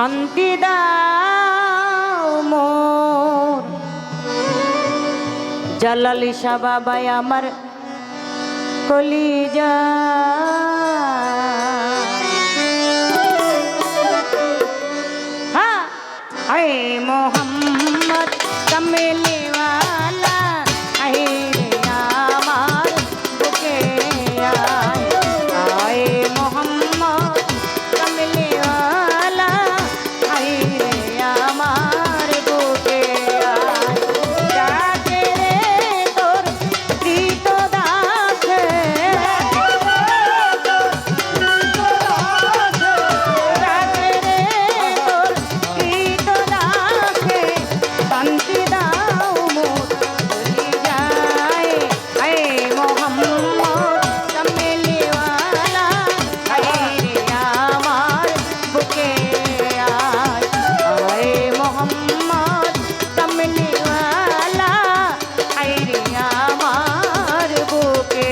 শান্তি দাও মোর জালালি শাহ বাবাই আমার কলিজা হ্যাঁ আয় মোহাম্মদ কমলি ওয়ালা আয় রে আমার বুকে আয় আয় মোহাম্মদ কমলি ওয়ালা আয় রে আমার বুকে আয় ডাকে রে তোর প্রীত দাসে ডাকে রে তোর প্রীত দাসে শান্তি দাও মোর কলিজায় আয় মোহাম্মদ কমলি ওয়ালা আয় রে আমার বুকে আয় আয় মোহাম্মদ কমলি ওয়ালা আয় রে আমার বুকে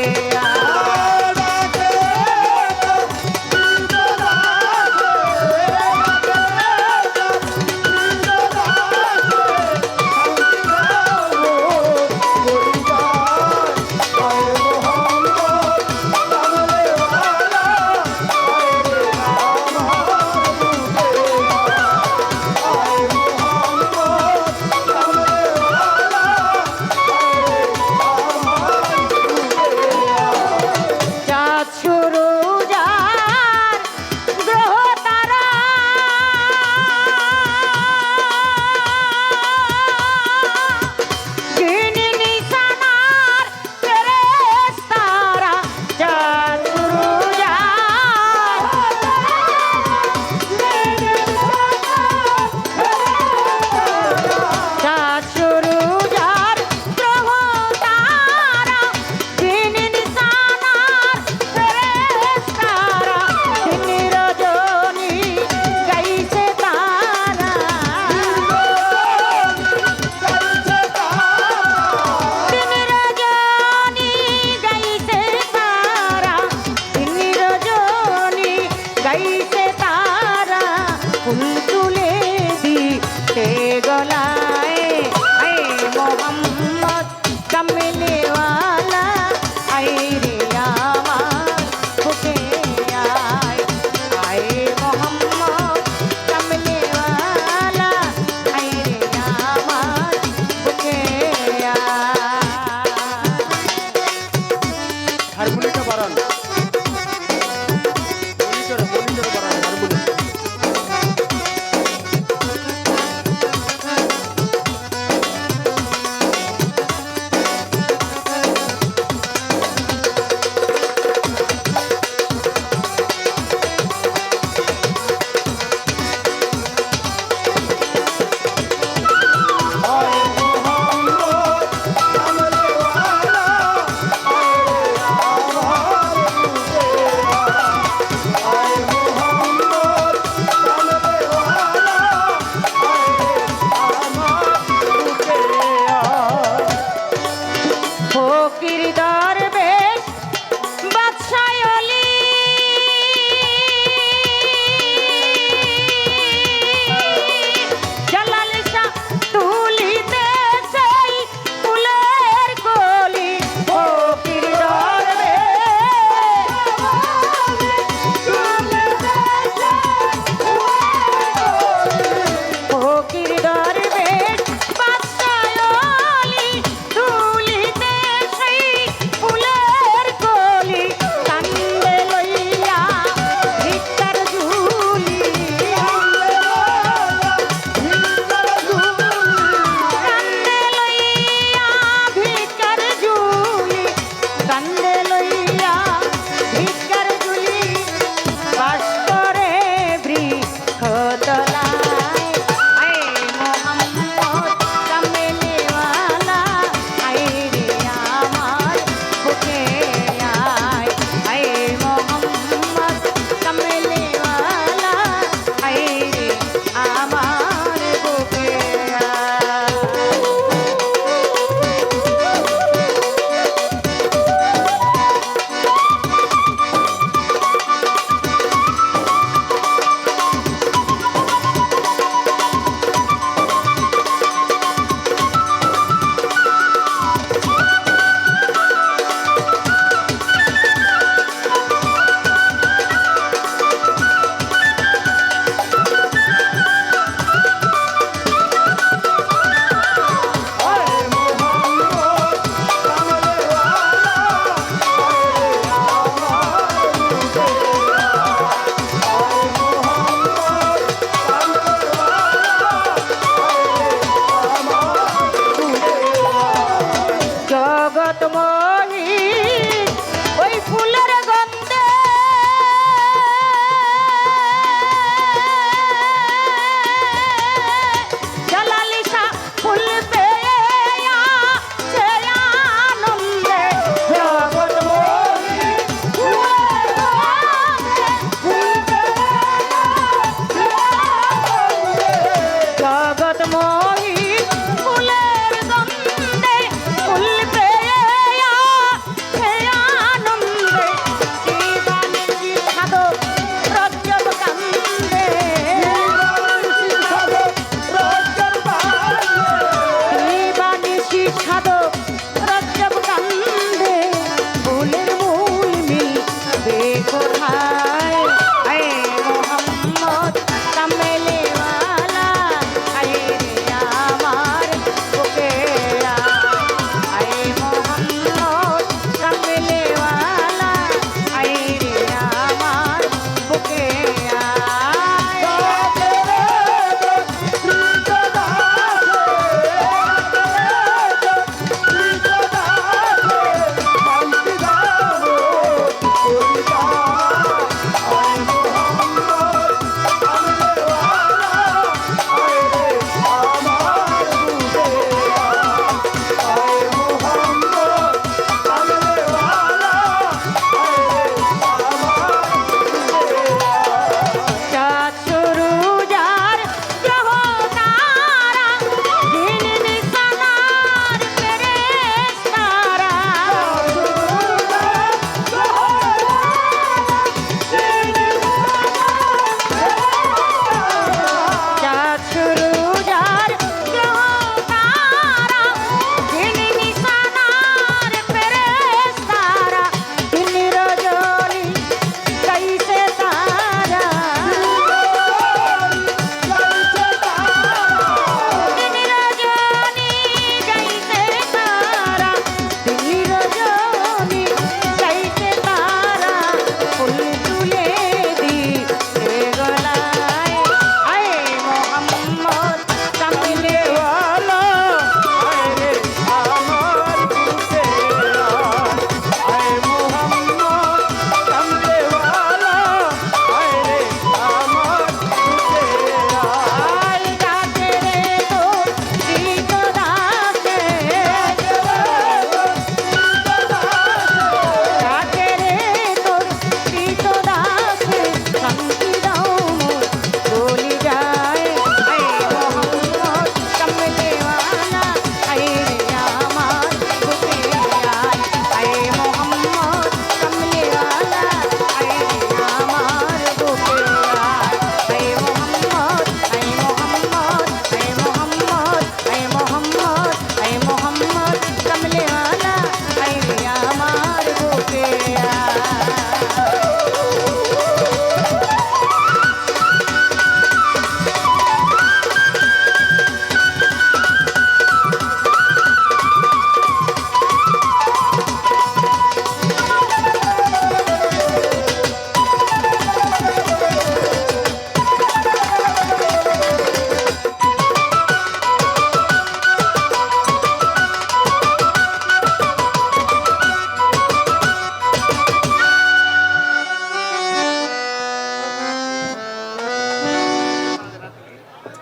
চাঁদ শুরু যার গ্রহ তারা দিন নিশানার ফেরেশতারা চাঁদ শুরু যার চাঁদ শুরু যার গ্রহ তারা দিন নিশানার ফেরেশতারা দিন রজনী গাইছে তারা দিন রজনী গাইছে তারা দিন রজনী গাইছে তারা ফুল তুলে দিতে গলায় আয় মোহাম্মদ কমলি ওয়ালা আয় রে আমার বুকে আয় আয় মোহাম্মদ কমলি ওয়ালা আয় রে আমার বুকে আয় হারমোনিয়ামটা বাড়ান, মনিটর বাড়ান হারমোনিয়াম। ফকির দরবেশ বাদশাহ অলি জালাল শাহ তুলিতে সেই ফুলের কলি ফকির ফকির দরবেশ বাদশাহ অলি তুলিতে সেই তোমার